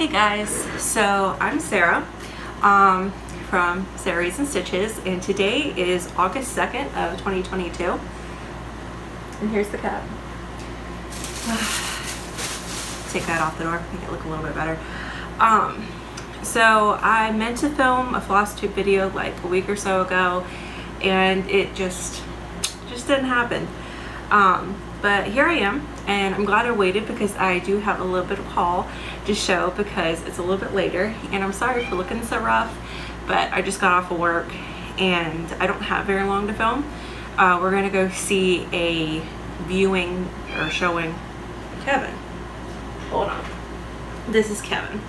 Hey guys, so I'm Sarah from Sarah Reads and Stitches, and today is August 2nd of 2022, and here's the cat. Take that off the door, make it look a little bit better. So I meant to film a Flosstube video like a week or so ago, and it just didn't happen. But here I am, and I'm glad I waited because I do have a little bit of haul to show because it's a little bit later, and I'm sorry for looking so rough, but I just got off of work and I don't have very long to film. We're gonna go see a viewing or showing. Kevin, hold on. This is Kevin.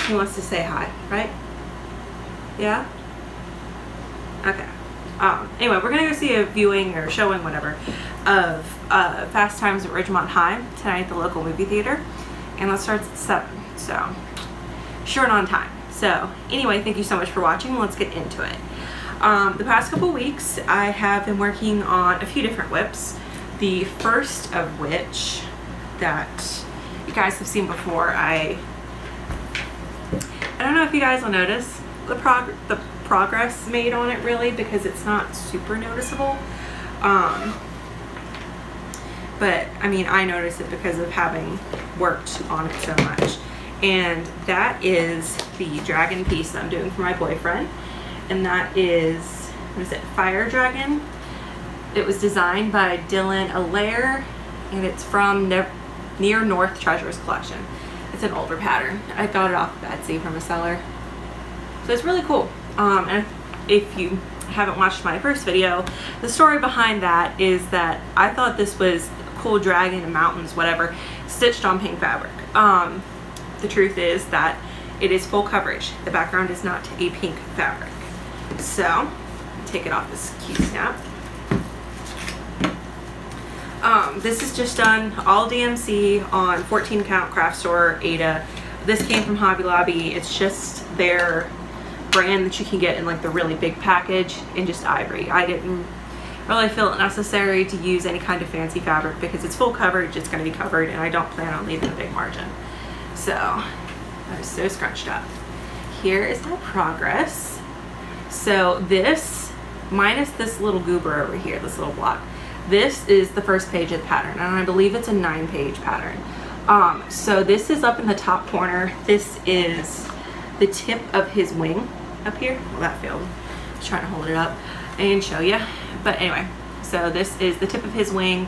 He wants to say hi, right? Yeah? Okay. Anyway, we're gonna go see a viewing or showing, whatever, of Fast Times at Ridgemont High tonight at the local movie theater, and that starts at 7, so short on time. So anyway, thank you so much for watching. Let's get into it. The past couple weeks I have been working on a few different whips, the first of which that you guys have seen before. I don't know if you guys will notice the progress made on it, really, because it's not super noticeable, but I mean, I notice it because of having worked on it so much. And that is the dragon piece that I'm doing for my boyfriend, and that is, what is it, Fire Dragon. It was designed by Dylan Allaire, and it's from Near North Treasures collection. It's an older pattern. I got it off of Etsy from a seller, so it's really cool. And if you haven't watched my first video, the story behind that is that I thought this was a cool dragon in mountains, whatever, stitched on pink fabric. The truth is that it is full coverage. The background is not a pink fabric. So, take it off this key snap. This is just done all DMC on 14 count craft store Ada. This came from Hobby Lobby. It's just their brand that you can get in like the really big package in just ivory. I didn't really feel it necessary to use any kind of fancy fabric because it's full coverage, it's going to be covered, and I don't plan on leaving a big margin. So I was so scrunched up. Here is my progress. So this, minus this little goober over here, this little block, this is the first page of the pattern, and I believe it's a 9-page pattern. So this is up in the top corner. This is the tip of his wing up here. Well, that failed. I was trying to hold it up and show you, but anyway, so this is the tip of his wing.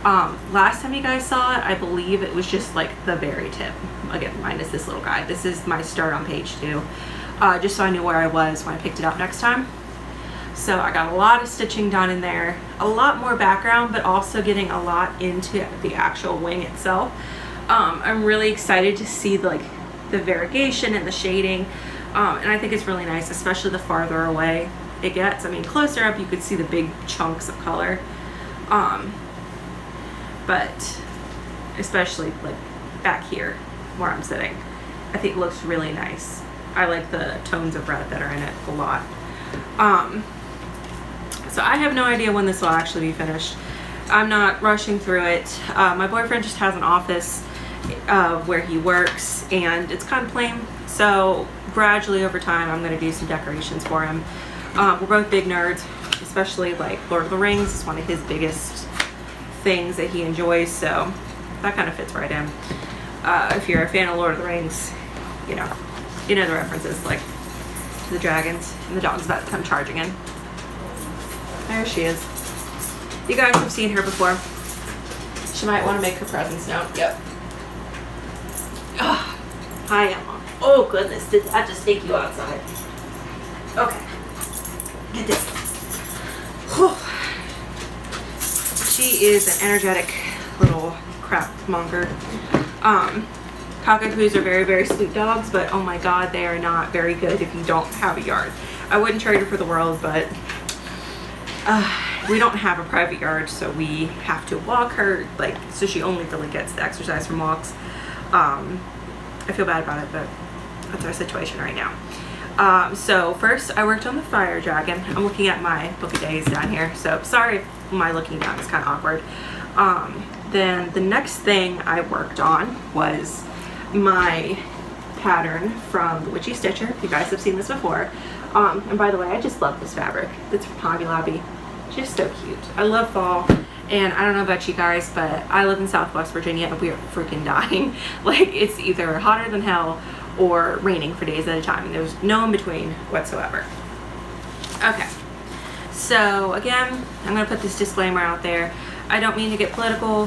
Last time you guys saw it, I believe it was just like the very tip, again minus this little guy. This is my start on page 2, just so I knew where I was when I picked it up next time. So I got a lot of stitching done in there, a lot more background, but also getting a lot into the actual wing itself. I'm really excited to see like the variegation and the shading, and I think it's really nice, especially the farther away it gets. I mean, closer up you could see the big chunks of color, but especially like back here where I'm sitting, I think it looks really nice. I like the tones of red that are in it a lot. So I have no idea when this will actually be finished. I'm not rushing through it. My boyfriend just has an office where he works, and it's kind of plain, so gradually over time I'm going to do some decorations for him. We're both big nerds, especially like Lord of the Rings is one of his biggest things that he enjoys, so that kind of fits right in. If you're a fan of Lord of the Rings, you know the references, like to the dragons, and the dog's about to come charging in. There she is. You guys have seen her before. She might want to make her presence known. Yep. Oh, hi, Emma. Oh goodness, did I just take you outside? Okay. Get this. Whew. She is an energetic little crap monger. Cockapoos are very, very sweet dogs, but oh my god, they are not very good if you don't have a yard. I wouldn't trade her for the world, but we don't have a private yard, so we have to walk her, like, so she only really gets the exercise from walks. I feel bad about it, but that's our situation right now. So first I worked on the Fire Dragon. I'm looking at my book of days down here, so sorry if my looking down is kind of awkward. Then the next thing I worked on was my pattern from the Witchy Stitcher. You guys have seen this before. And by the way, I just love this fabric. It's from Hobby Lobby. Just so cute. I love fall. And I don't know about you guys, but I live in Southwest Virginia and we are freaking dying. Like, it's either hotter than hell or raining for days at a time. There's no in between whatsoever. Okay. So again, I'm going to put this disclaimer out there. I don't mean to get political.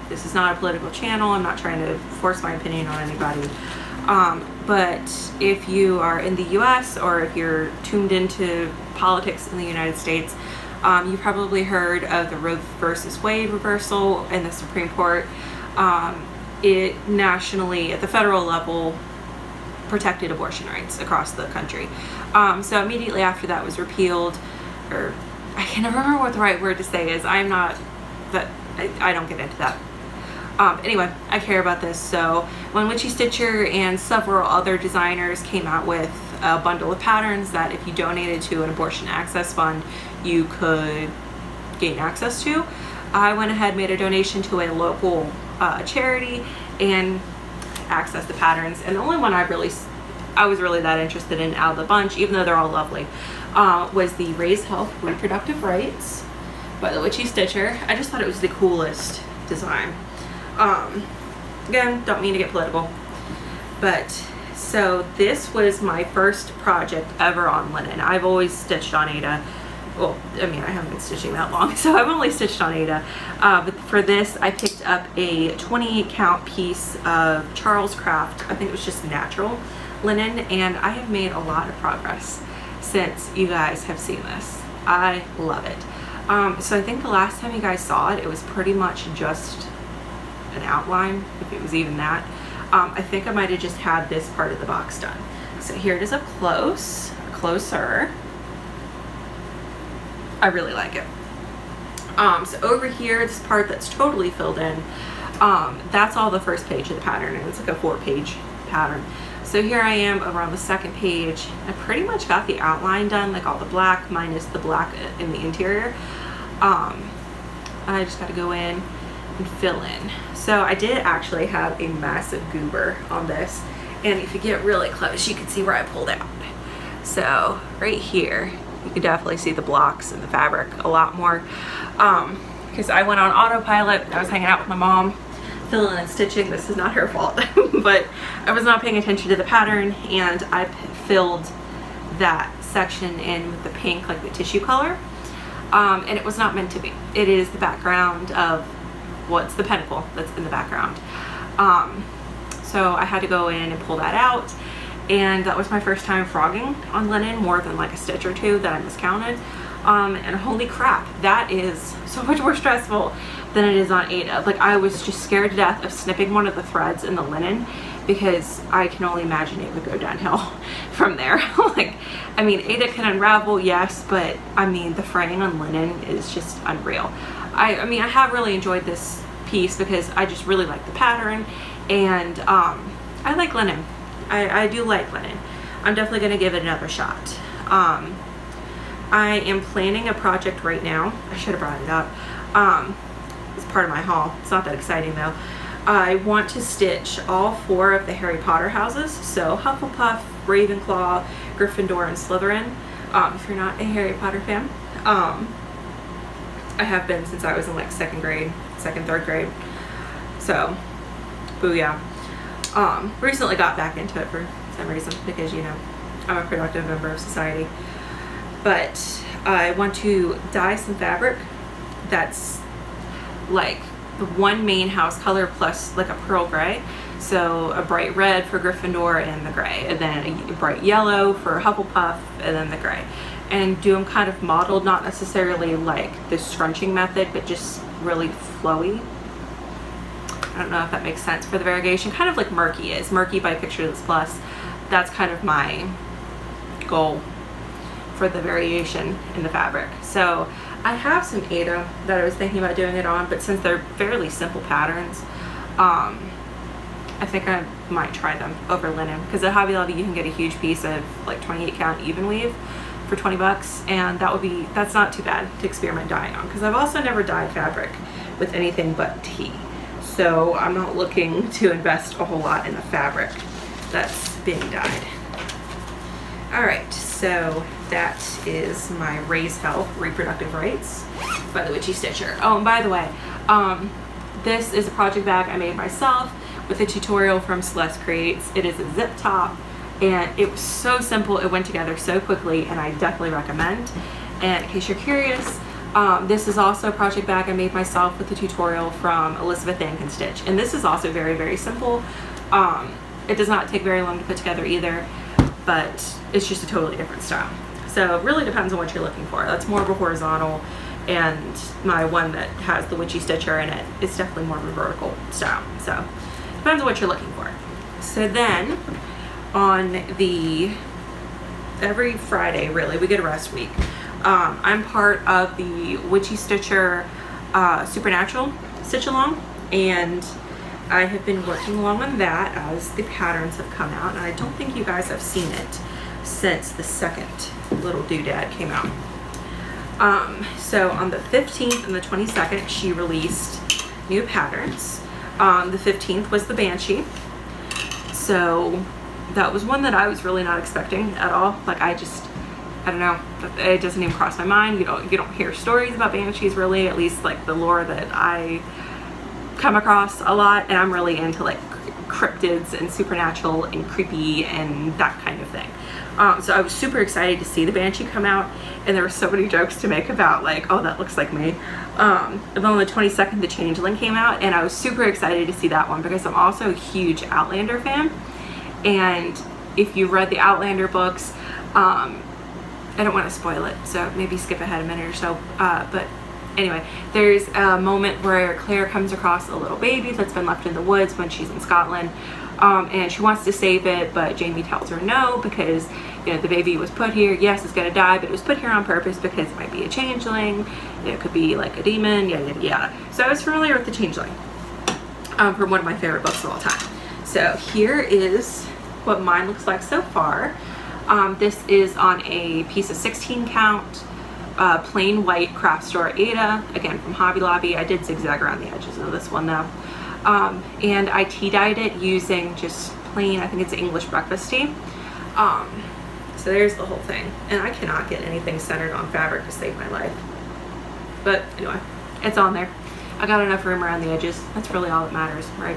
This is not a political channel. I'm not trying to force my opinion on anybody. But if you are in the US or if you're tuned into politics in the United States, you probably heard of the Roe versus Wade reversal in the Supreme Court. It nationally, at the federal level, protected abortion rights across the country. So immediately after that was repealed, or I can never remember what the right word to say is. I'm not, but I don't get into that. Anyway, I care about this. So when Witchy Stitcher and several other designers came out with a bundle of patterns that if you donated to an abortion access fund, you could gain access to, I went ahead, made a donation to a local charity and accessed the patterns. And the only one I was really that interested in out of the bunch, even though they're all lovely, was the Raise Health Reproductive Rights by the Witchy Stitcher. I just thought it was the coolest design. Again, don't mean to get political, but so this was my first project ever on linen. I've always stitched on Aida. Well, I mean, I haven't been stitching that long, so I've only stitched on Aida. But for this, I picked up a 28 count piece of Charles Craft. I think it was just natural linen, and I have made a lot of progress since you guys have seen this. I love it. So I think the last time you guys saw it, it was pretty much just an outline, if it was even that. I think I might have just had this part of the box done. So here it is up closer. I really like it. So over here, this part that's totally filled in, that's all the first page of the pattern, and it's like a 4-page pattern. So here I am over on the second page. I pretty much got the outline done, like all the black minus the black in the interior. I just got to go in and fill in. So I did actually have a massive goober on this, and if you get really close, you can see where I pulled out. So right here, you can definitely see the blocks and the fabric a lot more, because I went on autopilot. I was hanging out with my mom, filling and stitching. This is not her fault, but I was not paying attention to the pattern, and I filled that section in with the pink, like the tissue color, and it was not meant to be. It is the background of what's the pentacle that's in the background. So I had to go in and pull that out, and that was my first time frogging on linen, more than like a stitch or two that I miscounted. And holy crap, that is so much more stressful than it is on Aida. Like, I was just scared to death of snipping one of the threads in the linen, because I can only imagine it would go downhill from there. Like, I mean, Aida can unravel, yes, but I mean, the fraying on linen is just unreal. I mean, I have really enjoyed this piece because I just really like the pattern, and I like linen. I do like linen. I'm definitely going to give it another shot. I am planning a project right now. I should have brought it up. It's part of my haul. It's not that exciting though. I want to stitch all 4 of the Harry Potter houses. So Hufflepuff, Ravenclaw, Gryffindor, and Slytherin. If you're not a Harry Potter fan. I have been since I was in like 2nd grade, 2nd, 3rd grade. So, booyah. Recently got back into it for some reason, because, you know, I'm a productive member of society. But I want to dye some fabric that's like the one main house color plus like a pearl gray. So a bright red for Gryffindor and the gray, and then a bright yellow for Hufflepuff, and then the gray. And do them kind of modeled, not necessarily like the scrunching method, but just really flowy. I don't know if that makes sense for the variegation. Kind of like Murky is. Murky by Picture This Plus. That's kind of my goal for the variation in the fabric. So I have some Aida that I was thinking about doing it on, but since they're fairly simple patterns, I think I might try them over linen, because at Hobby Lobby you can get a huge piece of like 28 count even weave for 20 bucks, and that's not too bad to experiment dyeing on, because I've also never dyed fabric with anything but tea. So I'm not looking to invest a whole lot in the fabric. that's being dyed. All right, so that is my Raise Health Reproductive Rights by the Witchy Stitcher. Oh, and by the way, this is a project bag I made myself with a tutorial from Celeste Creates. It is a zip top, and it was so simple. It went together so quickly, and I definitely recommend. And in case you're curious, this is also a project bag I made myself with a tutorial from Elizabeth Ann Can Stitch. And this is also very, very simple. It does not take very long to put together either, but it's just a totally different style. So it really depends on what you're looking for. That's more of a horizontal, and my one that has the Witchy Stitcher in it is definitely more of a vertical style. So depends on what you're looking for. So then on every Friday, really, we get a rest week. I'm part of the Witchy Stitcher Supernatural Stitch Along, and I have been working along on that as the patterns have come out, and I don't think you guys have seen it since the second little doodad came out. So on the 15th and the 22nd, she released new patterns. The 15th was the Banshee. So that was one that I was really not expecting at all. Like, I don't know, it doesn't even cross my mind. You don't hear stories about Banshees really, at least like the lore that I come across a lot, and I'm really into like cryptids and supernatural and creepy and that kind of thing. So I was super excited to see the Banshee come out, and there were so many jokes to make about like, oh, that looks like me. And then on the 22nd, the Changeling came out, and I was super excited to see that one because I'm also a huge Outlander fan. And if you read the Outlander books, I don't want to spoil it, so maybe skip ahead a minute or so. But anyway, there's a moment where Claire comes across a little baby that's been left in the woods when she's in Scotland, and she wants to save it, but Jamie tells her no because, you know, the baby was put here. Yes, it's gonna die, but it was put here on purpose because it might be a changeling. You know, it could be like a demon, yada yada yada. So I was familiar with the Changeling from one of my favorite books of all time. So here is what mine looks like so far. This is on a piece of 16 count plain white craft store Ada, again from Hobby Lobby. I did zigzag around the edges of this one though. And I tea dyed it using just plain, I think it's English breakfast tea. So there's the whole thing. And I cannot get anything centered on fabric to save my life. But anyway, it's on there. I got enough room around the edges. That's really all that matters, right?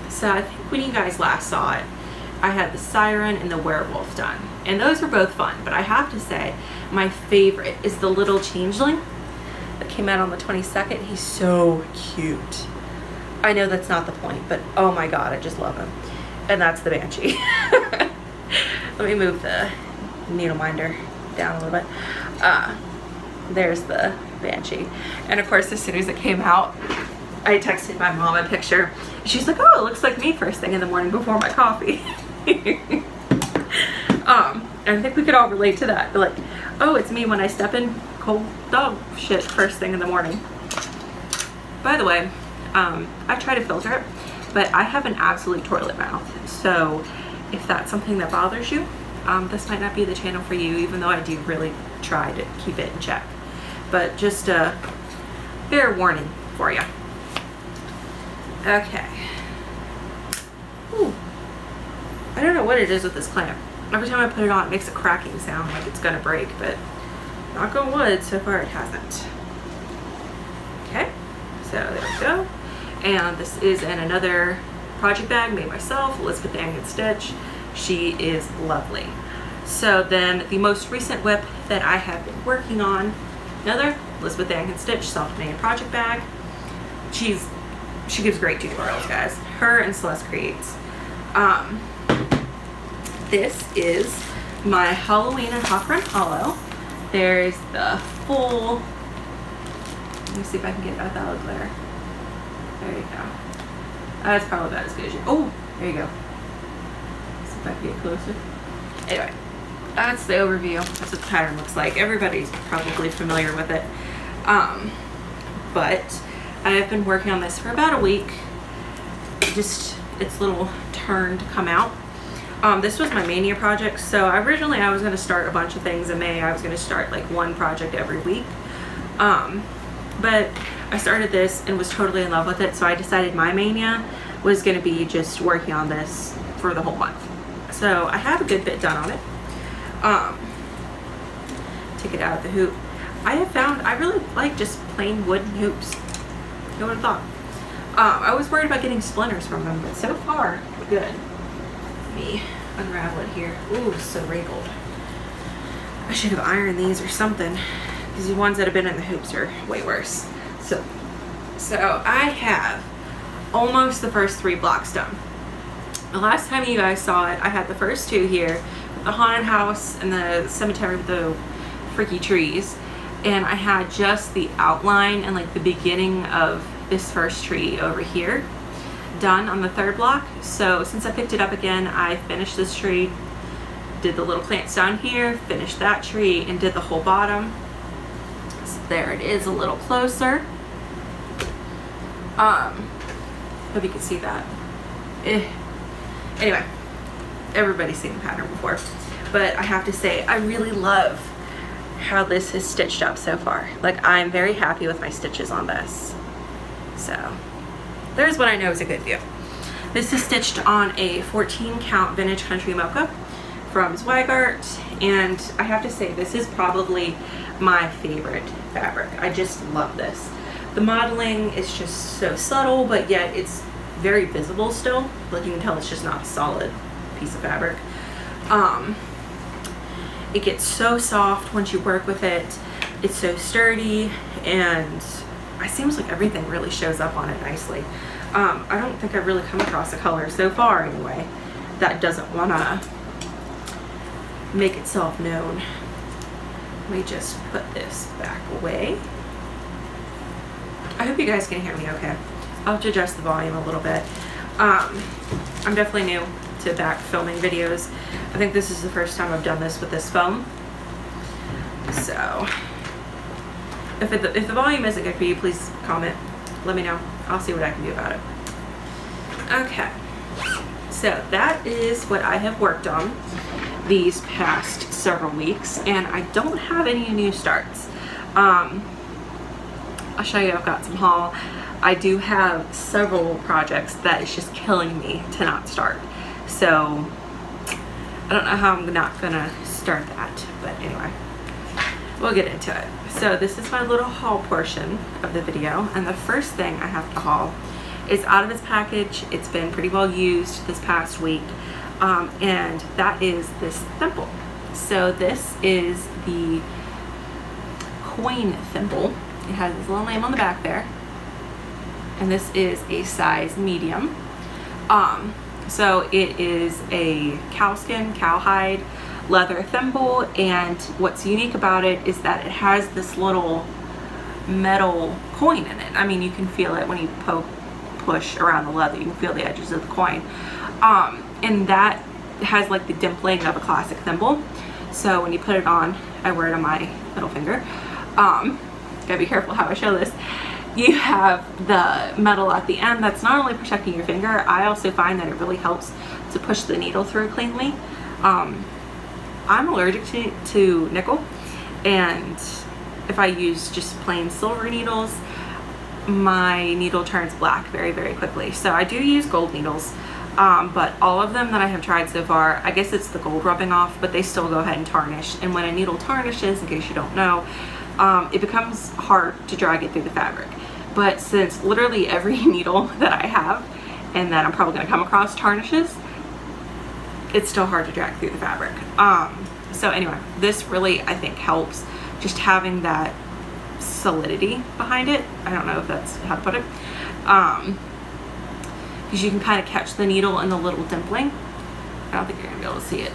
So I think when you guys last saw it, I had the Siren and the Werewolf done, and those were both fun, but I have to say my favorite is the little Changeling that came out on the 22nd. He's so cute. I know that's not the point, but oh my god, I just love him. And that's the Banshee. Let me move the needle minder down a little bit. There's the Banshee. And of course, as soon as it came out, I texted my mom a picture. She's like, oh, it looks like me first thing in the morning before my coffee. I think we could all relate to that. Like, oh, it's me when I step in cold dog shit first thing in the morning. By the way, I try to filter it, but I have an absolute toilet mouth. So if that's something that bothers you, this might not be the channel for you, even though I do really try to keep it in check. But just a fair warning for you. Okay. Ooh. I don't know what it is with this clamp. Every time I put it on, it makes a cracking sound like it's gonna break, but knock on wood, so far it hasn't. Okay, so there we go. And this is in another project bag made myself, Elizabeth Ann Can Stitch. She is lovely. So then the most recent whip that I have been working on, another Elizabeth Ann Can Stitch self-made project bag. She gives great tutorials, guys. Her and Celeste Creates. This is my Halloween and Hawk Run Hollow. There's the full, let me see if I can get out that glitter. There you go. That's probably about as good as you, oh, there you go. See if I can get closer. Anyway, that's the overview. That's what the pattern looks like. Everybody's probably familiar with it. But I have been working on this for about a week. Just its little turn to come out. This was my Mania project. So originally I was going to start a bunch of things in May. I was going to start like one project every week. But I started this and was totally in love with it. So I decided my Mania was going to be just working on this for the whole month. So I have a good bit done on it. Take it out of the hoop. I have found I really like just plain wooden hoops. Who would have thought? I was worried about getting splinters from them, but so far, good. Let me unravel it here. Ooh, so wrinkled. I should have ironed these or something, because the ones that have been in the hoops are way worse. So I have almost the first 3 blocks done. The last time you guys saw it, I had the first 2 here, the haunted house and the cemetery with the freaky trees, and I had just the outline and like the beginning of this first tree over here done on the 3rd block. So since I picked it up again, I finished this tree, did the little plants down here, finished that tree, and did the whole bottom. So there it is, a little closer. Hope you can see that. Anyway, everybody's seen the pattern before, but I have to say I really love how this is stitched up so far. Like, I'm very happy with my stitches on this. So there's what I know is a good view. This is stitched on a 14 count vintage country mocha from Zweigart, and I have to say this is probably my favorite fabric. I just love this. The modeling is just so subtle, but yet it's very visible still. Like, you can tell it's just not a solid piece of fabric. It gets so soft once you work with it. It's so sturdy, and it seems like everything really shows up on it nicely. I don't think I've really come across a color so far anyway that doesn't want to make itself known. Let me just put this back away. I hope you guys can hear me okay. I'll have to adjust the volume a little bit. I'm definitely new to back filming videos. I think this is the first time I've done this with this phone. So if the volume isn't good for you, please comment. Let me know. I'll see what I can do about it. Okay. So that is what I have worked on these past several weeks, and I don't have any new starts. I'll show you. I've got some haul. I do have several projects that is just killing me to not start. So I don't know how I'm not gonna start that, but anyway, we'll get into it. So this is my little haul portion of the video, and the first thing I have to haul is out of its package. It's been pretty well used this past week, and that is this thimble. So this is the coin thimble. It has this little name on the back there, and this is a size medium. So it is a cowskin, cowhide leather thimble, and what's unique about it is that it has this little metal coin in it. I mean, you can feel it when you push around the leather. You can feel the edges of the coin, and that has like the dimpling of a classic thimble. So when you put it on, I wear it on my middle finger. Gotta be careful how I show this. You have the metal at the end that's not only protecting your finger, I also find that it really helps to push the needle through cleanly. I'm allergic to nickel, and if I use just plain silver needles, my needle turns black very, very quickly. So I do use gold needles, but all of them that I have tried so far, I guess it's the gold rubbing off, but they still go ahead and tarnish. And when a needle tarnishes, in case you don't know, it becomes hard to drag it through the fabric. But since literally every needle that I have and that I'm probably going to come across tarnishes, it's still hard to drag through the fabric. So anyway, this really, I think, helps just having that solidity behind it. I don't know if that's how to put it, because you can kind of catch the needle in the little dimpling. I don't think you're gonna be able to see it.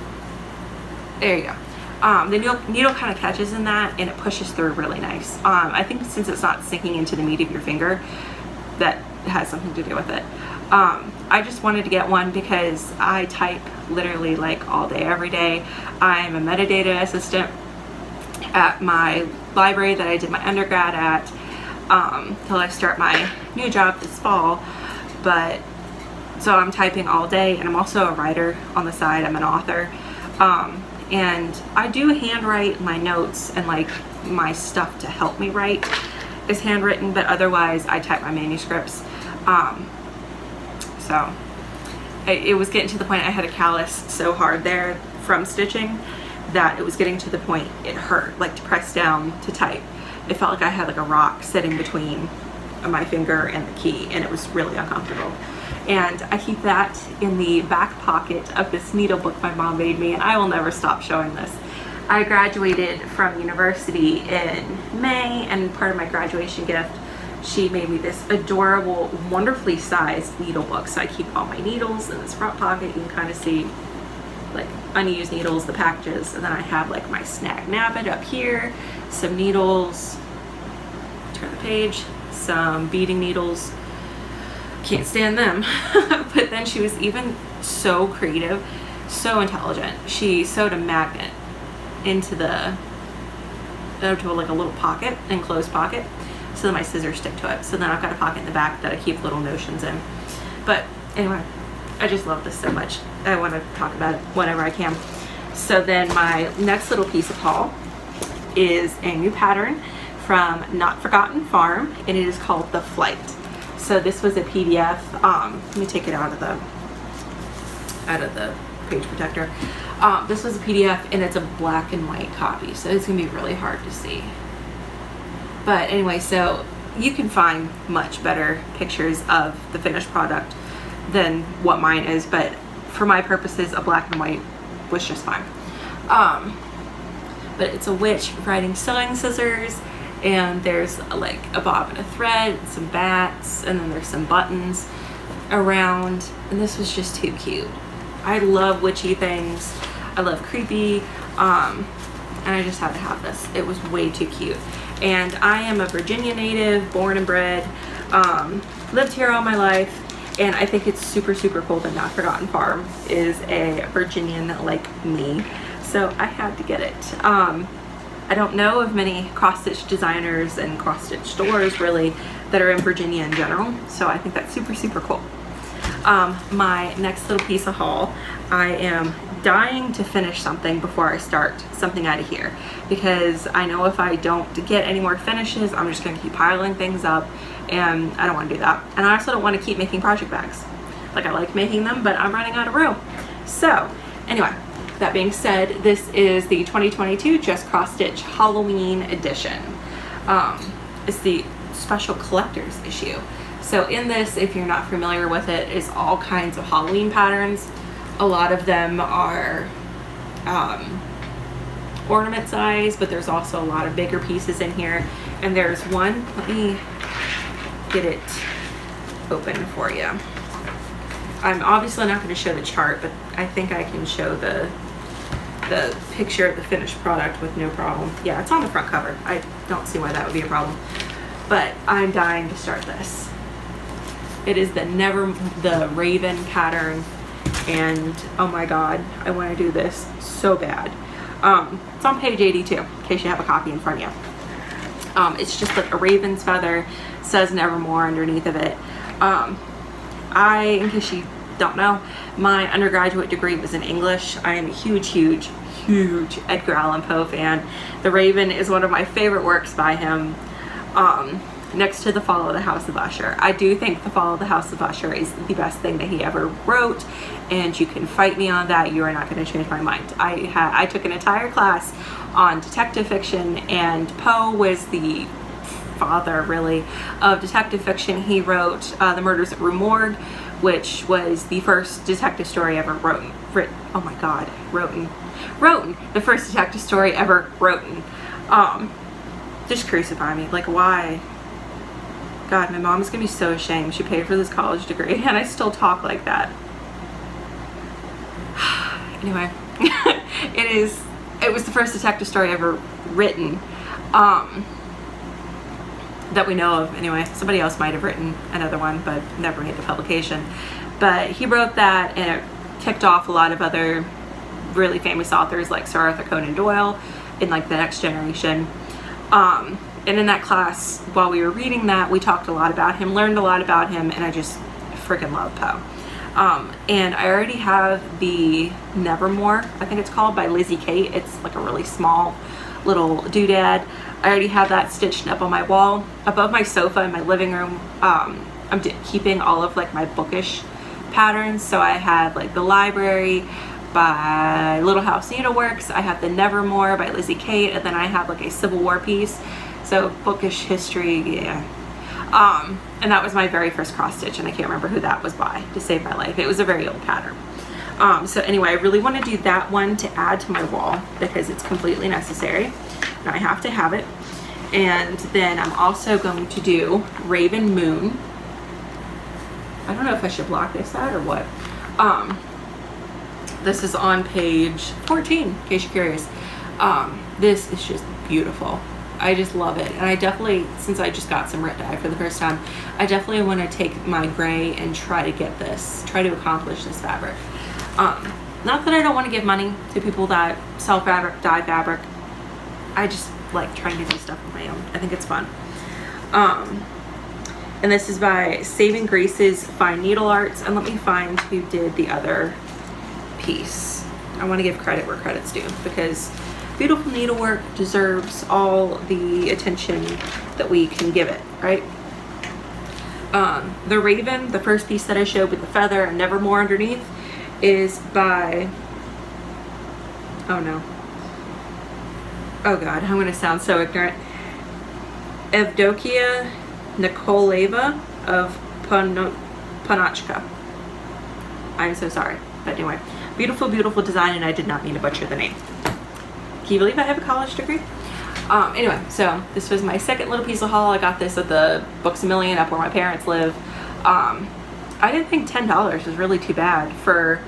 There you go. The needle kind of catches in that, and it pushes through really nice. I think since it's not sinking into the meat of your finger, that has something to do with it. I just wanted to get one because I type literally like all day, every day. I'm a metadata assistant at my library that I did my undergrad at till I start my new job this fall. But so I'm typing all day, and I'm also a writer on the side. I'm an author, and I do handwrite my notes, and like my stuff to help me write is handwritten, but otherwise I type my manuscripts. So it was getting to the point I had a callus so hard there from stitching that it was getting to the point it hurt, like to press down to type. It felt like I had like a rock sitting between my finger and the key, and it was really uncomfortable. And I keep that in the back pocket of this needle book my mom made me, and I will never stop showing this. I graduated from university in May, and part of my graduation gift, she made me this adorable, wonderfully sized needle book. So I keep all my needles in this front pocket. You can kind of see like unused needles, the packages, and then I have like my snag nabbit up here, some needles, turn the page, some beading needles, can't stand them. But then she was even so creative, so intelligent. She sewed a magnet into like a little pocket, enclosed pocket, so that my scissors stick to it. So then I've got a pocket in the back that I keep little notions in. But anyway, I just love this so much. I want to talk about it whenever I can. So then my next little piece of haul is a new pattern from Not Forgotten Farm, and it is called The Flight. So this was a PDF. Let me take it out of the page protector. This was a PDF, and it's a black and white copy, so it's gonna be really hard to see. But anyway, so you can find much better pictures of the finished product than what mine is, but for my purposes, a black and white was just fine. But it's a witch riding sewing scissors, and there's like a bob and a thread, some bats, and then there's some buttons around, and this was just too cute. I love witchy things. I love creepy, and I just had to have this. It was way too cute. And I am a Virginia native, born and bred, lived here all my life, and I think it's super, super cool that Not Forgotten Farm is a Virginian like me. So I had to get it. I don't know of many cross-stitch designers and cross-stitch stores really that are in Virginia in general, so I think that's super, super cool. My next little piece of haul, I am dying to finish something before I start something out of here, because I know if I don't get any more finishes, I'm just going to keep piling things up, and I don't want to do that. And I also don't want to keep making project bags. Like, I like making them, but I'm running out of room. So anyway, that being said, this is the 2022 Just Cross Stitch Halloween edition. It's the special collector's issue. So in this, if you're not familiar with it, is all kinds of Halloween patterns. A lot of them are ornament size, but there's also a lot of bigger pieces in here. And there's one, let me get it open for you. I'm obviously not going to show the chart, but I think I can show the picture of the finished product with no problem. Yeah, it's on the front cover. I don't see why that would be a problem. But I'm dying to start this. It is the Raven pattern, and oh my god, I want to do this so bad. It's on page 82, in case you have a copy in front of you. It's just like a raven's feather, says Nevermore underneath of it. In case you don't know, my undergraduate degree was in English. I am a huge Edgar Allan Poe fan. The Raven is one of my favorite works by him, next to The Fall of the House of Usher. I do think The Fall of the House of Usher is the best thing that he ever wrote, and you can fight me on that. You are not going to change my mind. I took an entire class on detective fiction, and Poe was the father, really, of detective fiction. He wrote The Murders at Rue Morgue, which was the first detective story ever written. The first detective story ever written. Just crucify me. Like, why? God, my mom's gonna be so ashamed. She paid for this college degree, and I still talk like that. Anyway, it was the first detective story ever written, that we know of. Anyway, somebody else might have written another one, but never made the publication. But he wrote that, and it kicked off a lot of other really famous authors like Sir Arthur Conan Doyle in like the next generation. And in that class, while we were reading that, we talked a lot about him, learned a lot about him, and I just freaking love Poe. And I already have the Nevermore, I think it's called, by Lizzie Kate. It's like a really small little doodad. I already have that stitched up on my wall above my sofa in my living room. I'm keeping all of like my bookish patterns. So I have like The Library by Little House Needleworks. I have the Nevermore by Lizzie Kate, and then I have like a Civil War piece. So bookish history, yeah. And that was my very first cross stitch, and I can't remember who that was by to save my life. It was a very old pattern. So anyway, I really want to do that one to add to my wall because it's completely necessary and I have to have it. And then I'm also going to do Raven Moon. I don't know if I should block this out or what. This is on page 14, in case you're curious. This is just beautiful. I just love it. And I definitely, since I just got some red dye for the first time, I definitely want to take my gray and try to accomplish this fabric. Not that I don't want to give money to people that sell fabric, dye fabric. I just like trying to do stuff on my own. I think it's fun. And this is by Saving Grace's Fine Needle Arts. And let me find who did the other piece. I want to give credit where credit's due because beautiful needlework deserves all the attention that we can give it, right? The Raven, the first piece that I showed with the feather and Nevermore underneath, is by, oh no, oh god, I'm gonna sound so ignorant, Evdokia Nikoleva of Panachka. I'm so sorry, but anyway, beautiful, beautiful design, and I did not mean to butcher the name. Can you believe I have a college degree? Anyway, so this was my second little piece of haul. I got this at the Books A Million up where my parents live. I didn't think $10 was really too bad for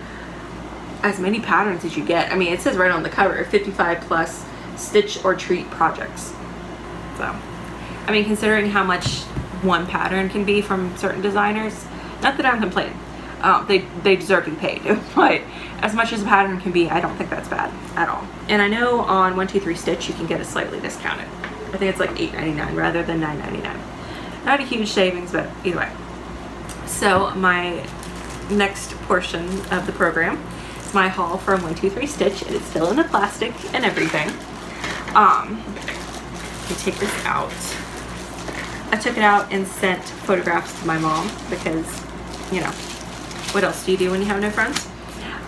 as many patterns as you get. I mean, it says right on the cover, 55 plus stitch or treat projects. So, I mean, considering how much one pattern can be from certain designers, not that I'm complaining. They deserve to be paid, but as much as a pattern can be, I don't think that's bad at all. And I know on 123 Stitch you can get it slightly discounted. I think it's like $8.99 rather than $9.99. Not a huge savings, but either way. So my next portion of the program is my haul from 123 Stitch. It is still in the plastic and everything. Let me take this out. I took it out and sent photographs to my mom because, you know, what else do you do when you have no friends?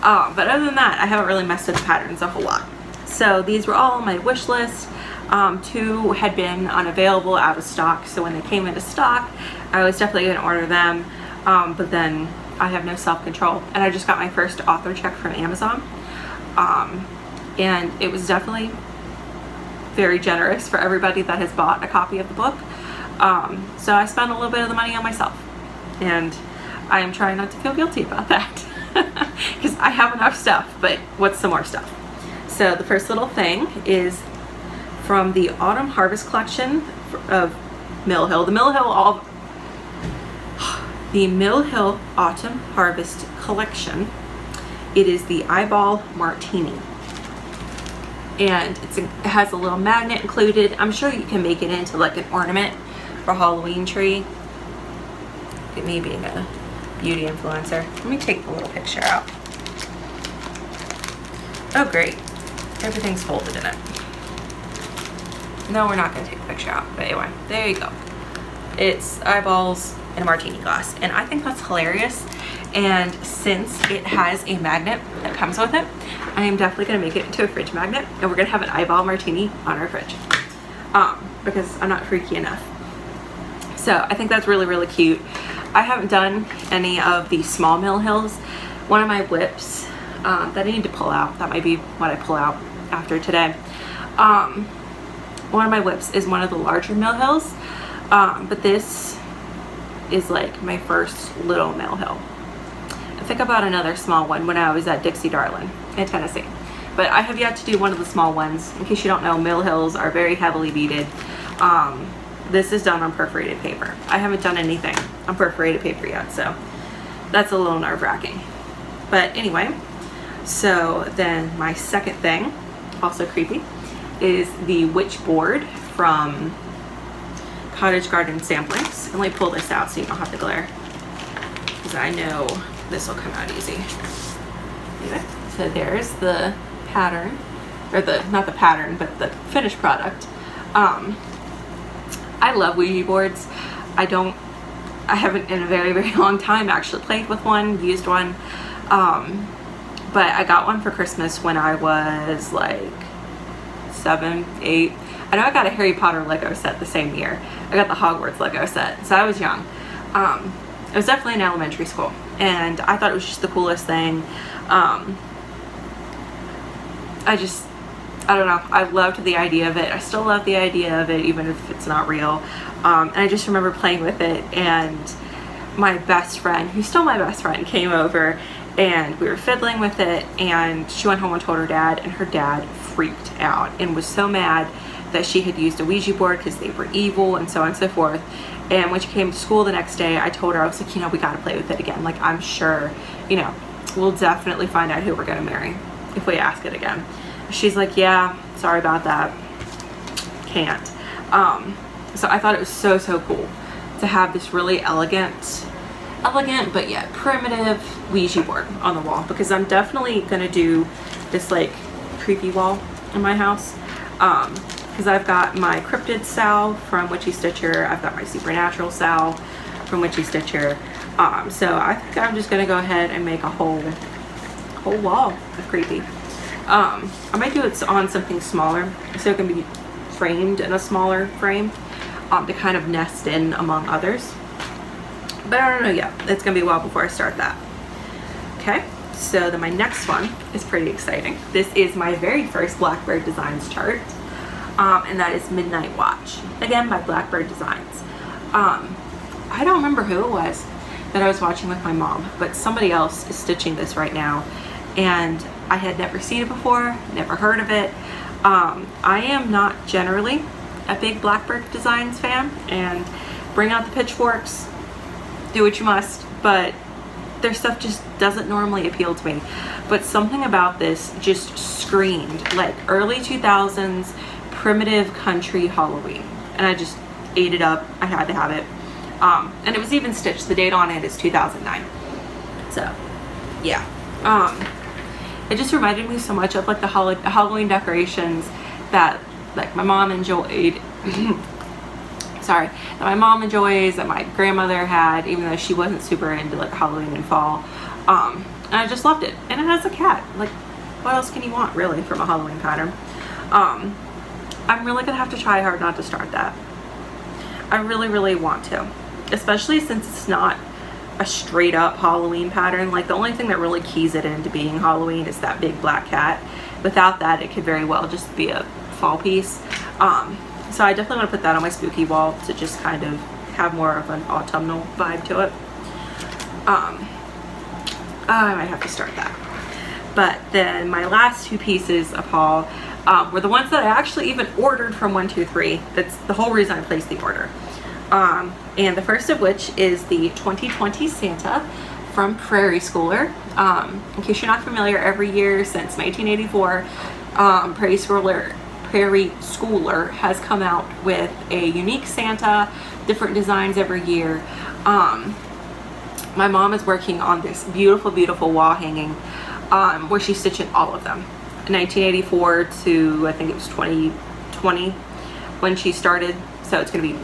But other than that, I haven't really messed with the patterns a whole lot. So these were all on my wish list. 2 had been unavailable, out of stock. So when they came into stock, I was definitely going to order them. But then I have no self-control. And I just got my first author check from Amazon. And it was definitely very generous for everybody that has bought a copy of the book. So I spent a little bit of the money on myself. And I am trying not to feel guilty about that because I have enough stuff, but what's some more stuff? So the first little thing is from the Autumn Harvest collection of Mill Hill. The Mill Hill Autumn Harvest collection. It is the Eyeball Martini. And it has a little magnet included. I'm sure you can make it into like an ornament for a Halloween tree. Look at me being a beauty influencer. Let me take the little picture out. Oh great, everything's folded in it. No, we're not going to take the picture out, but anyway, there you go. It's eyeballs in a martini glass, and I think that's hilarious. And since it has a magnet that comes with it, I am definitely going to make it into a fridge magnet, and we're going to have an eyeball martini on our fridge because I'm not freaky enough. So I think that's really, really cute. I haven't done any of the small Mill Hills. One of my whips that I need to pull out, that might be what I pull out after today. One of my whips is one of the larger Mill Hills, but this is like my first little Mill Hill. I think I bought another small one when I was at Dixie Darlin in Tennessee, but I have yet to do one of the small ones. In case you don't know, Mill Hills are very heavily beaded. This is done on perforated paper. I haven't done anything on perforated paper yet, so that's a little nerve-wracking. But anyway, so then my second thing, also creepy, is the witch board from Cottage Garden Samplings. Let me pull this out so you don't have to glare, because I know this will come out easy. Anyway, so there's the pattern, or not the pattern, but the finished product. I love Ouija boards. I don't I haven't in a very long time actually played with one, used one. But I got one for Christmas when I was like 7, 8. I know I got a Harry Potter Lego set the same year. I got the Hogwarts Lego set, so I was young. It was definitely in elementary school, and I thought it was just the coolest thing. I don't know, I loved the idea of it. I still love the idea of it, even if it's not real. And I just remember playing with it, and my best friend, who's still my best friend, came over, and we were fiddling with it, and she went home and told her dad, and her dad freaked out and was so mad that she had used a Ouija board because they were evil and so on and so forth. And when she came to school the next day, I told her, I was like, you know, we got to play with it again. Like, I'm sure, you know, we'll definitely find out who we're going to marry if we ask it again. She's like, yeah, sorry about that. Can't. So I thought it was so cool to have this really elegant but yet primitive Ouija board on the wall, because I'm definitely going to do this like creepy wall in my house. Because I've got my cryptid Sal from Witchy Stitcher. I've got my supernatural Sal from Witchy Stitcher. So I think I'm just gonna go ahead and make a whole wall of creepy. I might do it on something smaller so it can be framed in a smaller frame to kind of nest in among others. But I don't know yet. It's gonna be a while before I start that. Okay, so then my next one is pretty exciting. This is my very first Blackbird Designs chart. And that is Midnight Watch, again by Blackbird Designs. I don't remember who it was that I was watching with my mom, but somebody else is stitching this right now, and I had never seen it before, never heard of it. I am not generally a big Blackbird Designs fan, and bring out the pitchforks, do what you must, but their stuff just doesn't normally appeal to me. But something about this just screamed like early 2000s primitive country Halloween, and I just ate it up. I had to have it. And it was even stitched. The date on it is 2009. So yeah, it just reminded me so much of like the Halloween decorations that like my mom enjoyed sorry, that my mom enjoys, that my grandmother had, even though she wasn't super into like Halloween and fall. And I just loved it, and it has a cat. Like, what else can you want really from a Halloween pattern? I'm really gonna have to try hard not to start that. I really want to, especially since it's not a straight up Halloween pattern. Like, the only thing that really keys it into being Halloween is that big black cat. Without that, it could very well just be a fall piece. So I definitely want to put that on my spooky wall to just kind of have more of an autumnal vibe to it. I might have to start that. But then my last two pieces of haul were the ones that I actually even ordered from 123. That's the whole reason I placed the order. And the first of which is the 2020 Santa from Prairie Schooler. In case you're not familiar, every year since 1984, Prairie Schooler has come out with a unique Santa, different designs every year. My mom is working on this beautiful wall hanging where she's stitching all of them. 1984 to I think it was 2020 when she started, so it's going to be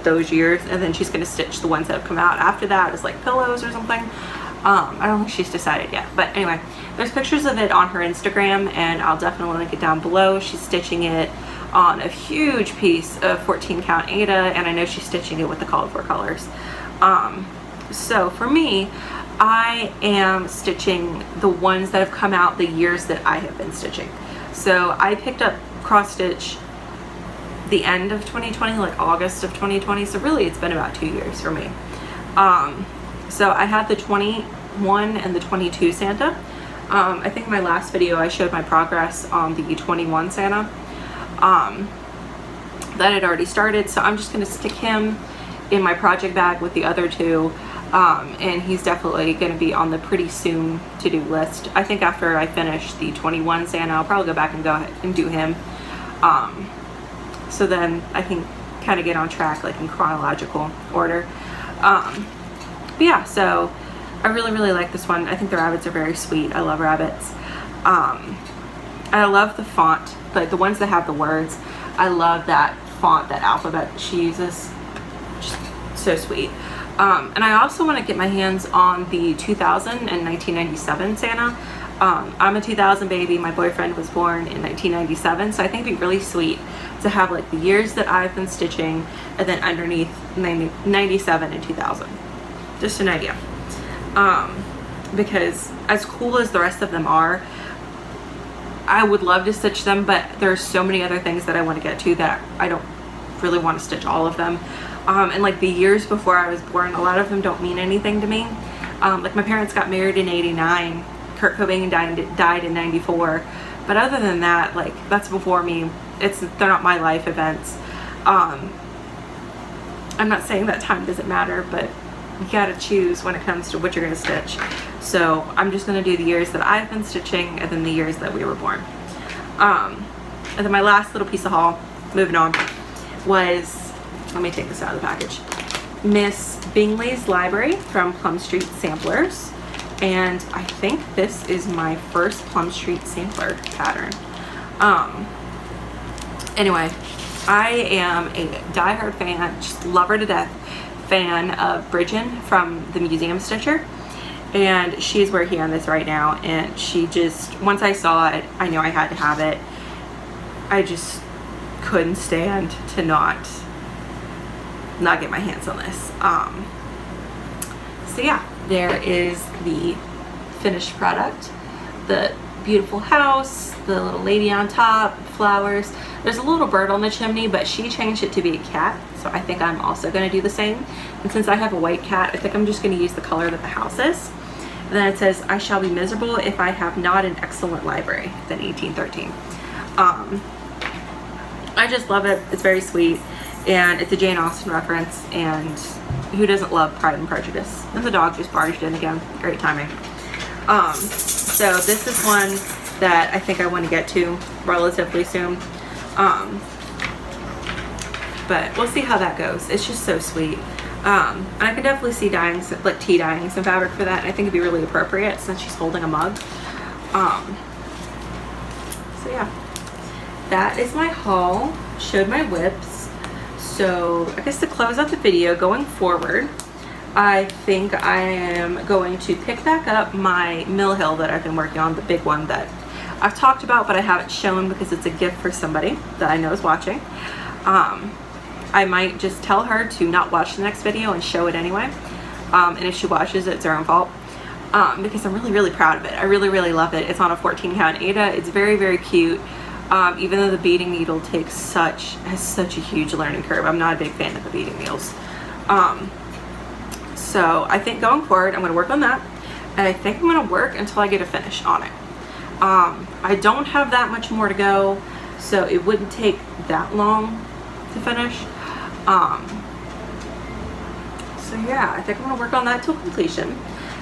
those years, and then she's going to stitch the ones that have come out after that as like pillows or something. I don't think she's decided yet, but anyway, there's pictures of it on her Instagram, and I'll definitely link it down below. She's stitching it on a huge piece of 14 count Aida, and I know she's stitching it with the called for colors. So for me, I am stitching the ones that have come out the years that I have been stitching. So I picked up cross stitch the end of 2020, like August of 2020. So really it's been about 2 years for me. So I had the 21 and the 22 Santa. I think in my last video I showed my progress on the 21 Santa that had already started. So I'm just going to stick him in my project bag with the other two. And he's definitely going to be on the pretty soon to-do list. I think after I finish the 21 Santa, I'll probably go back and go ahead and do him. So then I can kind of get on track, like in chronological order. But yeah, so I really like this one. I think the rabbits are very sweet. I love rabbits. I love the font, like the ones that have the words. I love that font, that alphabet she uses. Just so sweet. And I also want to get my hands on the 2000 and 1997 Santa. I'm a 2000 baby. My boyfriend was born in 1997, so I think it'd be really sweet to have like the years that I've been stitching and then underneath 97 and 2000. Just an idea. Because as cool as the rest of them are, I would love to stitch them, but there's so many other things that I want to get to that I don't really want to stitch all of them. And like the years before I was born, a lot of them don't mean anything to me. Like my parents got married in '89. Kurt Cobain died in '94. But other than that, like that's before me. They're not my life events. I'm not saying that time doesn't matter, but you gotta choose when it comes to what you're gonna stitch. So I'm just gonna do the years that I've been stitching and then the years that we were born. And then my last little piece of haul, moving on, was, let me take this out of the package, Miss Bingleys Library from Plum Street Samplers. And I think this is my first Plum Street sampler pattern. Anyway, I am a diehard fan, just love her to death, fan of Bridget from the Museum Stitcher. And she's working on this right now, and she just, once I saw it, I knew I had to have it. I just couldn't stand to not get my hands on this. So yeah, there is the finished product. The beautiful house, the little lady on top, flowers. There's a little bird on the chimney, but she changed it to be a cat, so I think I'm also going to do the same. And since I have a white cat, I think I'm just going to use the color that the house is. And then it says, I shall be miserable if I have not an excellent library, then 1813. I just love it. It's very sweet, and it's a Jane Austen reference, and who doesn't love Pride and Prejudice? And the dog just barged in again. Great timing. So this is one that I think I want to get to relatively soon. But we'll see how that goes. It's just so sweet. And I can definitely see dyeing, like tea dyeing some fabric for that. And I think it'd be really appropriate since she's holding a mug. So yeah, that is my haul. Showed my whips. So I guess to close out the video, going forward, I think I am going to pick back up my Mill Hill that I've been working on, the big one that I've talked about but I haven't shown because it's a gift for somebody that I know is watching. I might just tell her to not watch the next video and show it anyway. And if she watches it, it's her own fault. Because I'm really, really proud of it. I really, really love it. It's on a 14 count Aida. It's very, very cute. Even though the beading needle has such a huge learning curve. I'm not a big fan of the beading needles. So I think going forward, I'm going to work on that. And I think I'm going to work until I get a finish on it. I don't have that much more to go, so it wouldn't take that long to finish. So yeah, I think I'm going to work on that till completion.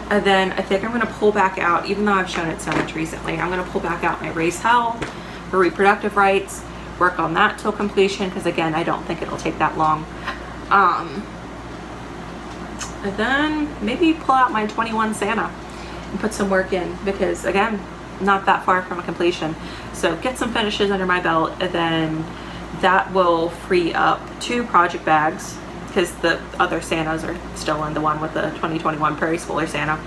And then I think I'm going to pull back out, even though I've shown it so much recently, I'm going to pull back out my race howl for reproductive rights, work on that till completion, because again, I don't think it'll take that long. And then maybe pull out my 21 Santa and put some work in, because again, not that far from a completion. So get some finishes under my belt, and then that will free up 2 project bags, because the other Santas are still in the one with the 2021 Prairie Schooler Santa.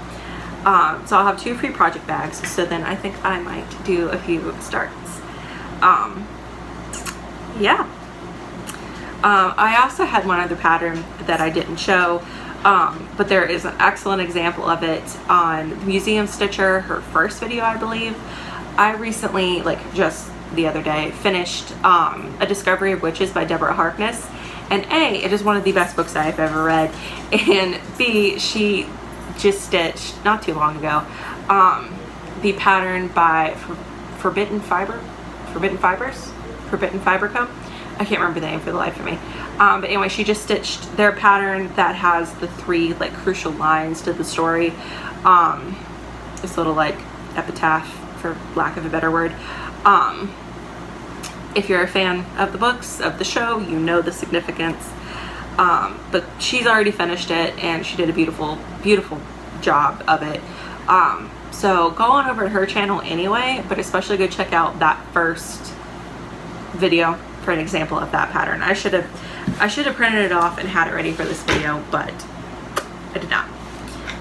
So I'll have 2 free project bags, so then I think I might do a few starts. Yeah. I also had one other pattern that I didn't show, but there is an excellent example of it on the Museum Stitcher, her first video, I believe. I recently, like just the other day, finished A Discovery of Witches by Deborah Harkness. And A, it is one of the best books I've ever read. And B, she just stitched, not too long ago, the pattern by Forbidden Fiber Co. I can't remember the name for the life of me. But anyway, she just stitched their pattern that has the 3 like crucial lines to the story. This little like epitaph, for lack of a better word. If you're a fan of the books, of the show, you know the significance. But she's already finished it, and she did a beautiful, beautiful job of it. So go on over to her channel anyway, but especially go check out that first video for an example of that pattern. I should have printed it off and had it ready for this video, but I did not.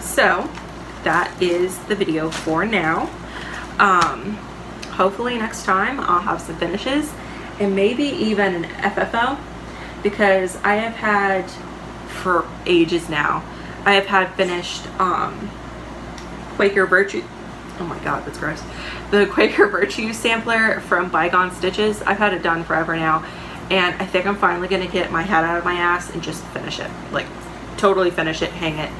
So that is the video for now. Hopefully next time I'll have some finishes and maybe even an FFO, because I have had for ages now, I have had finished Quaker Virtue, oh my god, that's gross, the Quaker Virtue sampler from Bygone Stitches. I've had it done forever now, and I think I'm finally gonna get my head out of my ass and just finish it, like totally finish it, hang it,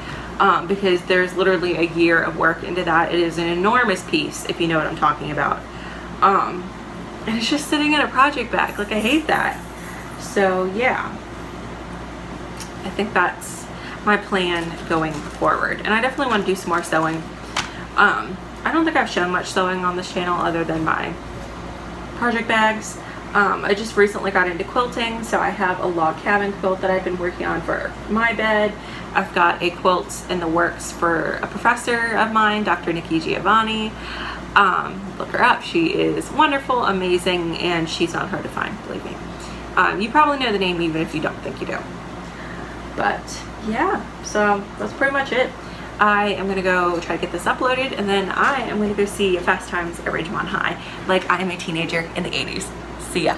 because there's literally a year of work into that. It is an enormous piece, if you know what I'm talking about, and it's just sitting in a project bag. Like, I hate that. So yeah, I think that's my plan going forward, and I definitely want to do some more sewing. I don't think I've shown much sewing on this channel other than my project bags. I just recently got into quilting, so I have a log cabin quilt that I've been working on for my bed. I've got a quilt in the works for a professor of mine, Dr. Nikki Giovanni. Look her up. She is wonderful, amazing, and she's not hard to find, believe me. You probably know the name even if you don't think you do. But yeah, so that's pretty much it. I am gonna go try to get this uploaded, and then I am gonna go see Fast Times at Ridgemont High like I am a teenager in the 80s. See ya.